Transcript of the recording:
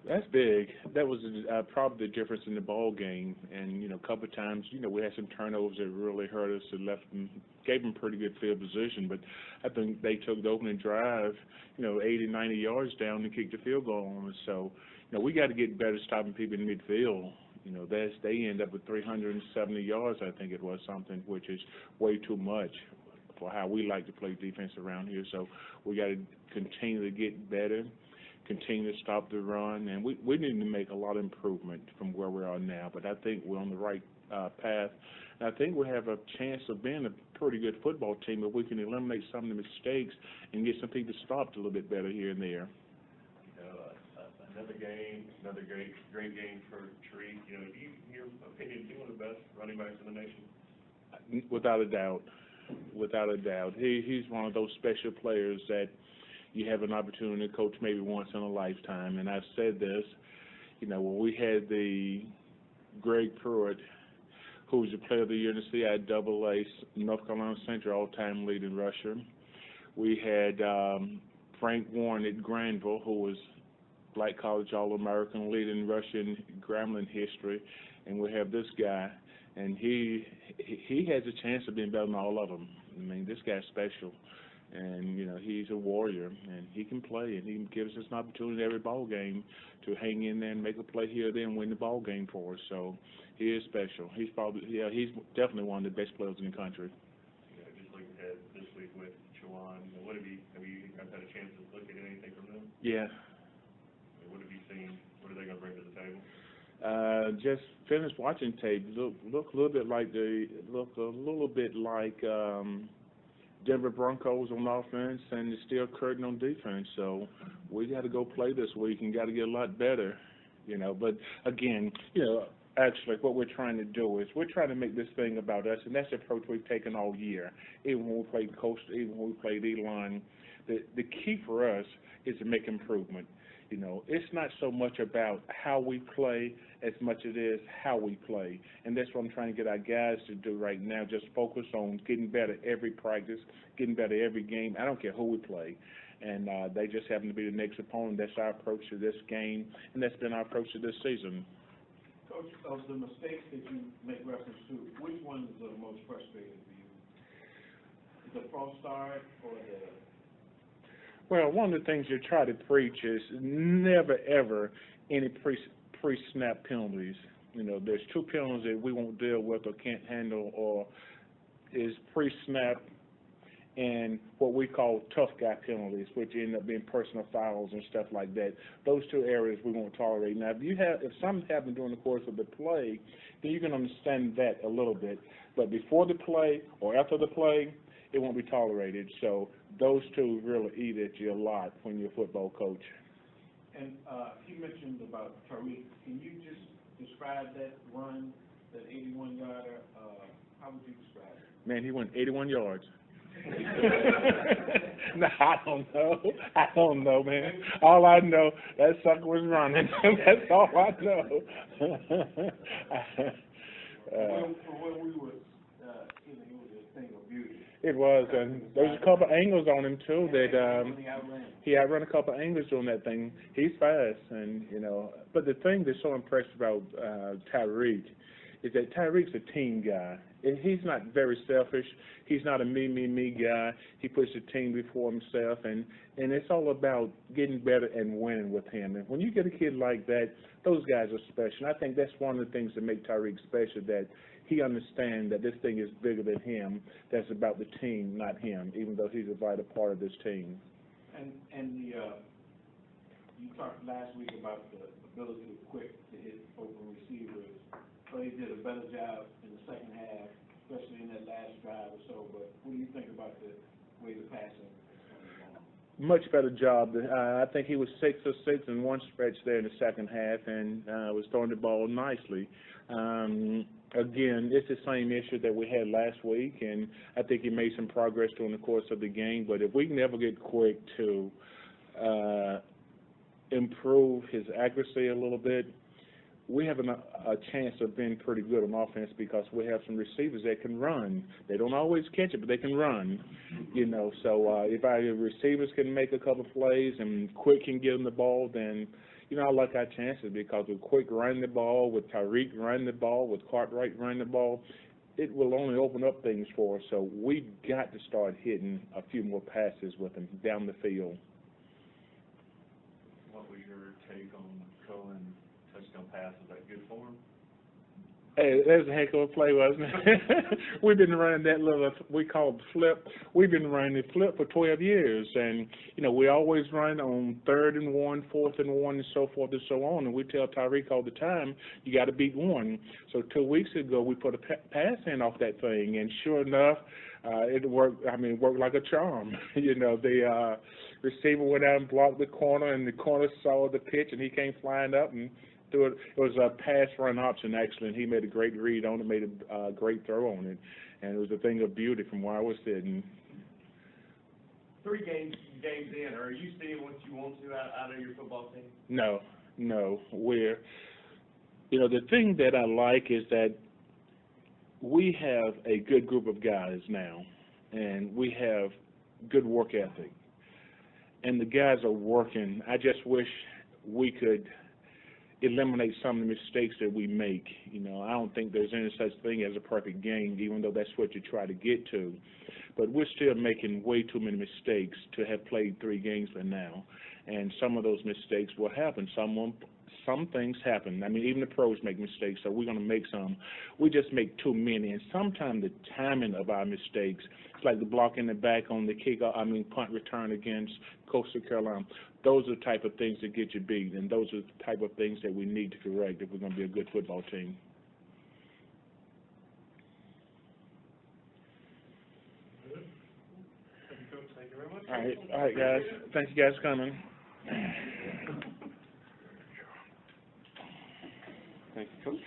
That's big. That was probably the difference in the ball game. And a couple of times, we had some turnovers that really hurt us and left them, gave them pretty good field position. But I think they took the opening drive, 80, 90 yards down and kicked the field goal on us. So, we got to get better stopping people in midfield. They end up with 370 yards, I think it was, something, which is way too much for how we like to play defense around here. So we got to continue to get better, continue to stop the run, and we need to make a lot of improvement from where we are now. But I think we're on the right path. And I think we have a chance of being a pretty good football team if we can eliminate some of the mistakes and get some people stopped a little bit better here and there. Another game, another great game for Tariq. In your opinion, is he one of the best running backs in the nation? Without a doubt. Without a doubt. He's one of those special players that you have an opportunity to coach maybe once in a lifetime. And I've said this, when we had the Greg Pruitt, who was the player of the year in the CIAA, North Carolina Central all-time leading rusher. We had Frank Warren at Granville, who was Black College All-American, leading Russian Grambling history, and we have this guy, and he has a chance of being better than all of them. I mean, this guy's special, and he's a warrior, and he can play, and he gives us an opportunity every ball game to hang in there and make a play here or there and win the ball game for us. So he is special. He's definitely one of the best players in the country. Just looking ahead this week with Chawan, have you guys had a chance to look at anything from them? Yeah. What have you seen? What are they going to bring to the table? Just finished watching tape. Look a little bit like Denver Broncos on offense and the Steel Curtain on defense. So we got to go play this week and got to get a lot better. But again, actually, what we're trying to do is we're trying to make this thing about us, and that's the approach we've taken all year. Even when we played Coastal, even when we played E-line, the key for us is to make improvement. It's not so much about how we play as much as it is how we play. And that's what I'm trying to get our guys to do right now, just focus on getting better every practice, getting better every game. I don't care who we play. And they just happen to be the next opponent. That's our approach to this game, and that's been our approach to this season. Coach, of the mistakes that you make reference to, which one is the most frustrating for you? The false start or the... Well, one of the things you try to preach is never, ever any pre-snap penalties. There's two penalties that we won't deal with or can't handle, or is pre-snap and what we call tough guy penalties, which end up being personal fouls and stuff like that. Those two areas we won't tolerate. Now, if something happened during the course of the play, then you can understand that a little bit. But before the play or after the play, it won't be tolerated. So those two really eat at you a lot when you're a football coach. And he mentioned about Tariq. Can you just describe that run, that 81-yarder? How would you describe it? Man, he went 81 yards. No, I don't know, man. All I know, that sucker was running. That's all I know. From where we were, it was a thing of beauty. It was, and there's a couple of angles on him too that he outran a couple of angles doing that thing. He's fast, and But the thing that's so impressive about Tyreek is that Tyreek's a team guy. He's not very selfish. He's not a me guy. He puts the team before himself, and it's all about getting better and winning with him. And when you get a kid like that, those guys are special. And I think that's one of the things that make Tyreek special, that he understands that this thing is bigger than him. That's about the team, not him, even though he's a vital part of this team. And you talked last week about the ability to hit open receivers. So he did a better job in the second half, especially in that last drive or so. But what do you think about the way the passing is going? Much better job. I think he was 6 of 6 in one stretch there in the second half, and was throwing the ball nicely. Again, it's the same issue that we had last week, and I think he made some progress during the course of the game. But if we can never get quick to improve his accuracy a little bit, we have a chance of being pretty good on offense because we have some receivers that can run. They don't always catch it, but they can run, you know. So if our receivers can make a couple plays and Quick can give them the ball, then, you know, I like our chances because with Quick running the ball, with Tyreek running the ball, with Cartwright running the ball, it will only open up things for us. So we've got to start hitting a few more passes with them down the field. What was your take on Cohen touchdown pass? Was that good for him? Hey, that was a heck of a play, wasn't it? We've been running that little, we call it flip. We've been running the flip for 12 years. And, you know, we always run on 3rd and 1, 4th and 1, and so forth and so on. And we tell Tyreek all the time, you got to beat one. So 2 weeks ago, we put a pass in off that thing. And sure enough, it worked. I mean, it worked like a charm. You know, the receiver went out and blocked the corner, and the corner saw the pitch, and he came flying up and threw it. It was a pass-run option, actually, and he made a great read on it, made a great throw on it, and it was a thing of beauty from where I was sitting. 3 games in, are you seeing what you want to out of your football team? No. We're, you know, the thing that I like is that we have a good group of guys now, and we have good work ethic, and the guys are working. I just wish we could eliminate some of the mistakes that we make. You know, I don't think there's any such thing as a perfect game, even though that's what you try to get to. But we're still making way too many mistakes to have played 3 games by now. And some of those mistakes will happen. Some things happen. I mean, even the pros make mistakes, so we're going to make some. We just make too many. And sometimes the timing of our mistakes, it's like the block in the back on the punt return against Coastal Carolina. Those are the type of things that get you beat, and those are the type of things that we need to correct if we're going to be a good football team. Good. Thank you, Coach. Thank you very much. All right, guys. Thank you guys for coming. Thank you, Coach.